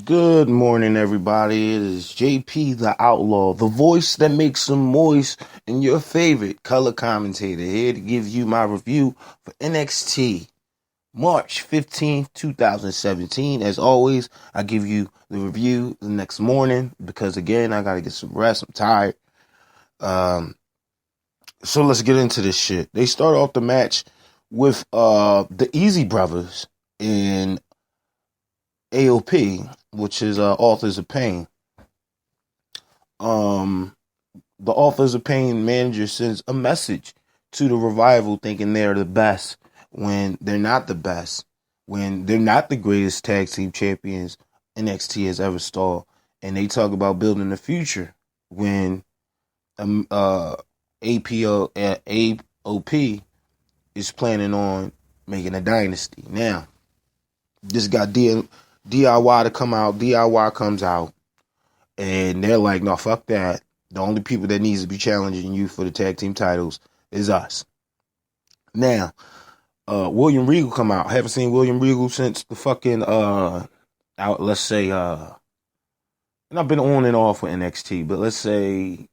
Good morning, everybody. It is JP the Outlaw, the voice that makes them moist, and your favorite color commentator, here to give you my review for NXT March 15th, 2017. As always, I give you the review the next morning because, again, I gotta get some rest. I'm tired. Um, so let's get into this shit. They start off the match with the Easy Brothers in AOP, which is Authors of Pain. um the Authors of Pain manager sends a message to the Revival thinking they're the best when they're not the best, when they're not the greatest tag team champions NXT has ever stalled. And they talk about building the future when AOP is planning on making a dynasty. Now, this got DIY to come out. DIY comes out and they're like, no, fuck that. The only people that needs to be challenging you for the tag team titles is us. Now, William Regal come out. I haven't seen William Regal since the fucking let's say and I've been on and off with NXT, but let's say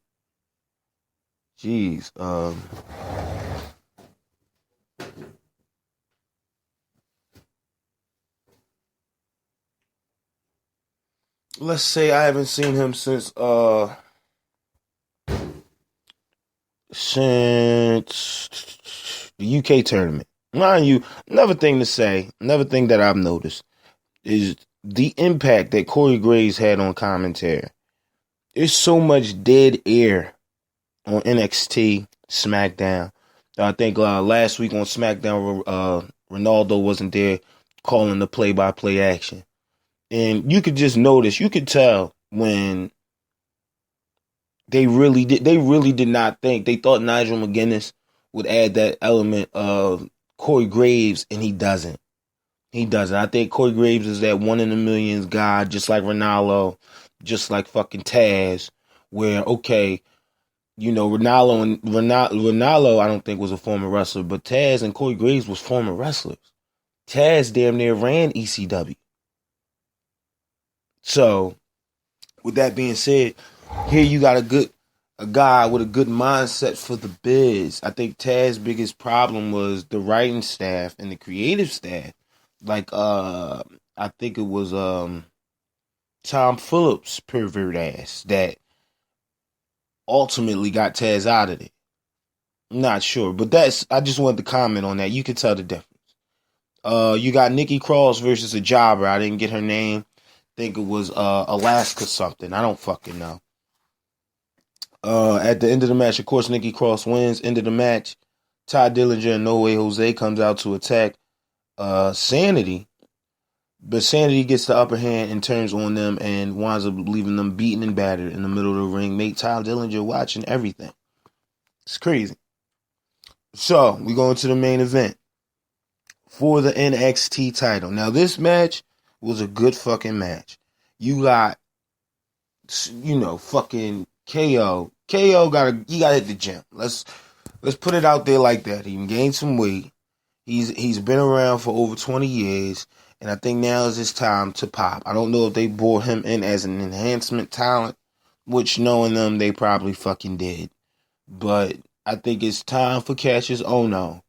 geez, let's say I haven't seen him since the UK tournament. Mind you, another thing that I've noticed is the impact that Corey Graves had on commentary. There's so much dead air on NXT, SmackDown. I think last week on SmackDown, Ronaldo wasn't there calling the play-by-play action. And you could just notice, you could tell when they really did not think. They thought Nigel McGuinness would add that element of Corey Graves, and he doesn't. He doesn't. I think Corey Graves is that one in a millions guy, just like Ronaldo, just like fucking Taz, where, okay, Ronaldo, I don't think was a former wrestler, but Taz and Corey Graves was former wrestlers. Taz damn near ran ECW. So, with that being said, here you got a guy with a good mindset for the biz. I think Taz's biggest problem was the writing staff and the creative staff. Like I think it was Tom Phillips' pervert ass that ultimately got Taz out of it. I'm not sure, but I just wanted to comment on that. You can tell the difference. You got Nikki Cross versus a jobber. I didn't get her name. I think it was Alaska something. I don't fucking know. At the end of the match, of course, Nikki Cross wins. End of the match, Ty Dillinger and No Way Jose comes out to attack Sanity. But Sanity gets the upper hand and turns on them and winds up leaving them beaten and battered in the middle of the ring. Make Ty Dillinger watching everything. It's crazy. So, we go into the main event for the NXT title. Now, this match was a good fucking match. You got, fucking KO. KO gotta hit the gym. Let's put it out there like that. He gained some weight. He's been around for over 20 years, and I think now is his time to pop. I don't know if they brought him in as an enhancement talent, which knowing them, they probably fucking did. But I think it's time for Kassius Ohno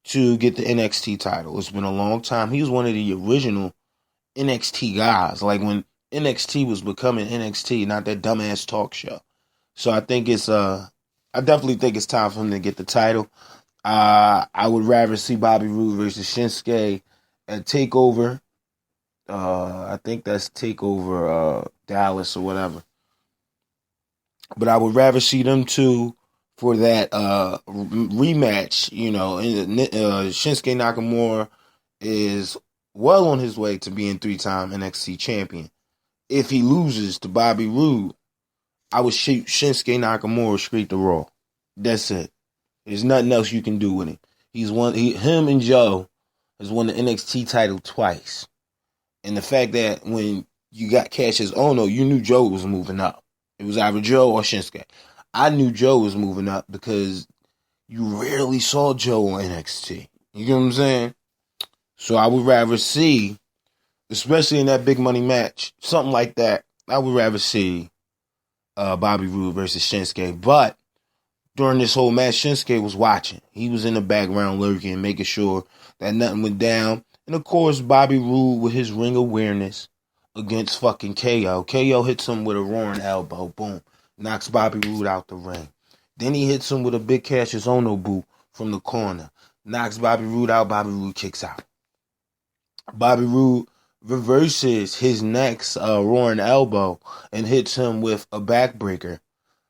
to get the NXT title. It's been a long time. He was one of the original NXT guys, like when NXT was becoming NXT, not that dumbass talk show. So I think I definitely think it's time for him to get the title. I would rather see Bobby Roode versus Shinsuke at TakeOver. I think that's TakeOver Dallas or whatever. But I would rather see them two for that rematch. Shinsuke Nakamura is well on his way to being 3-time NXT champion. If he loses to Bobby Roode, I would shoot Shinsuke Nakamura straight to Raw. That's it. There's nothing else you can do with him. Him and Joe has won the NXT title twice. And the fact that when you got Kassius Ohno, you knew Joe was moving up. It was either Joe or Shinsuke. I knew Joe was moving up because you rarely saw Joe on NXT. You get what I'm saying? So I would rather see especially in that big money match, something like that. I would rather see Bobby Roode versus Shinsuke. But during this whole match, Shinsuke was watching. He was in the background lurking, making sure that nothing went down. And of course, Bobby Roode with his ring awareness against fucking KO. KO hits him with a roaring elbow. Boom. Knocks Bobby Roode out the ring. Then he hits him with a big kassius Ohno boot from the corner. Knocks Bobby Roode out. Bobby Roode kicks out. Bobby Roode reverses his next roaring elbow and hits him with a backbreaker.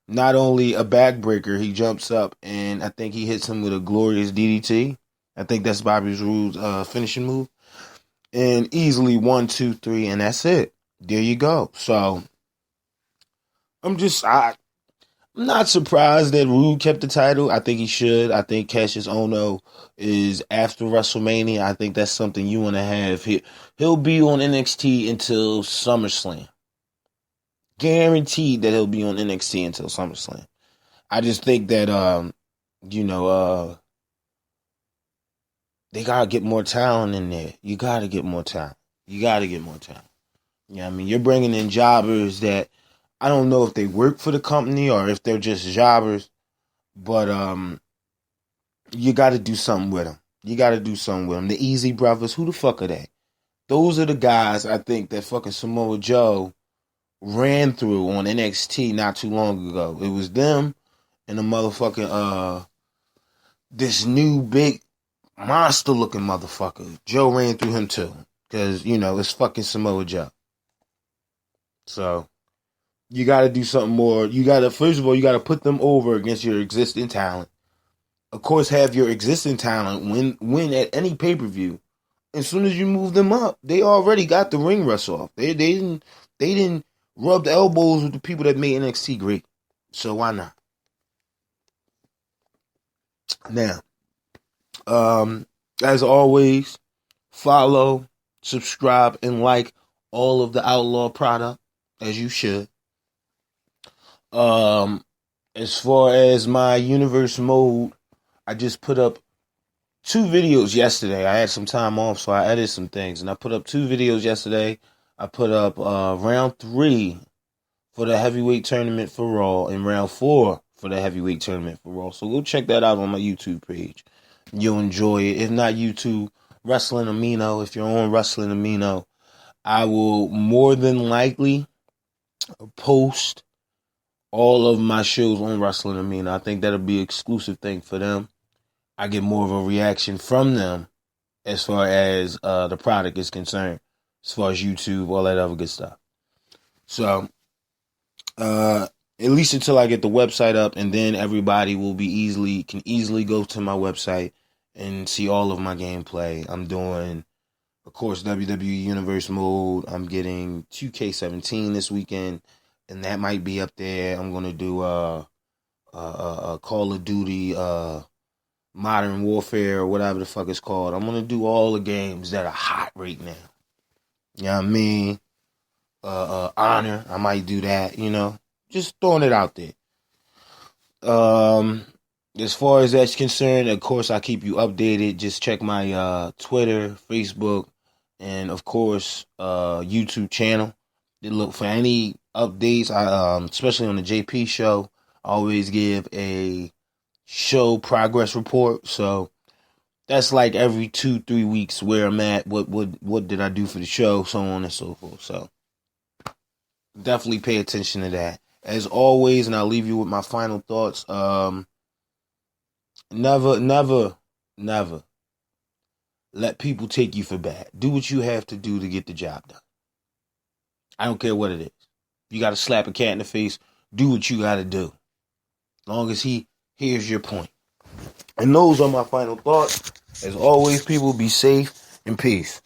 Not only a backbreaker, he jumps up and I think he hits him with a glorious DDT. I think that's Bobby Roode's finishing move. And easily 1, 2, 3, and that's it. There you go. So I'm not surprised that Roode kept the title. I think he should. I think Kassius Ohno is after WrestleMania. I think that's something you want to have. He'll be on NXT until SummerSlam. Guaranteed that he'll be on NXT until SummerSlam. I just think that, they got to get more talent in there. You got to get more talent. Yeah, I mean, you're bringing in jobbers that I don't know if they work for the company or if they're just jobbers, but you got to do something with them. The Easy Brothers, who the fuck are they? Those are the guys I think that fucking Samoa Joe ran through on NXT not too long ago. It was them and the motherfucking this new big monster looking motherfucker. Joe ran through him too. Cause, it's fucking Samoa Joe. So you gotta do something more. First of all, you gotta put them over against your existing talent. Of course, have your existing talent win at any pay-per-view. As soon as you move them up, they already got the ring rust off. They didn't rub the elbows with the people that made NXT great. So why not? Now, as always, follow, subscribe, and like all of the Outlaw product, as you should. As far as my universe mode, I just put up 2 videos yesterday. I had some time off, so I edited some things, and I put up 2 videos yesterday. I put up round 3 for the heavyweight tournament for Raw and round 4 for the heavyweight tournament for Raw. So go check that out on my YouTube page. You'll enjoy it. If not YouTube, Wrestling Amino. If you're on Wrestling Amino, I will more than likely post all of my shows on Wrestling Amino. I think that'll be an exclusive thing for them. I get more of a reaction from them as far as the product is concerned, as far as YouTube, all that other good stuff. So, at least until I get the website up, and then everybody can easily go to my website and see all of my gameplay. I'm doing, of course, WWE Universe mode. I'm getting 2K17 this weekend, and that might be up there. I'm gonna do Call of Duty, Modern Warfare, or whatever the fuck it's called. I'm gonna do all the games that are hot right now. You know what I mean? Honor, I might do that. Just throwing it out there. As far as that's concerned, of course, I keep you updated. Just check my Twitter, Facebook, and of course, YouTube channel. To look for any updates. Especially on the JP show, I always give a show progress report. So that's like every 2-3 weeks where I'm at. What did I do for the show? So on and so forth. So definitely pay attention to that. As always, and I'll leave you with my final thoughts. Never let people take you for bad. Do what you have to do to get the job done. I don't care what it is. You got to slap a cat in the face. Do what you got to do. As long as he hears your point. And those are my final thoughts. As always, people, be safe and peace.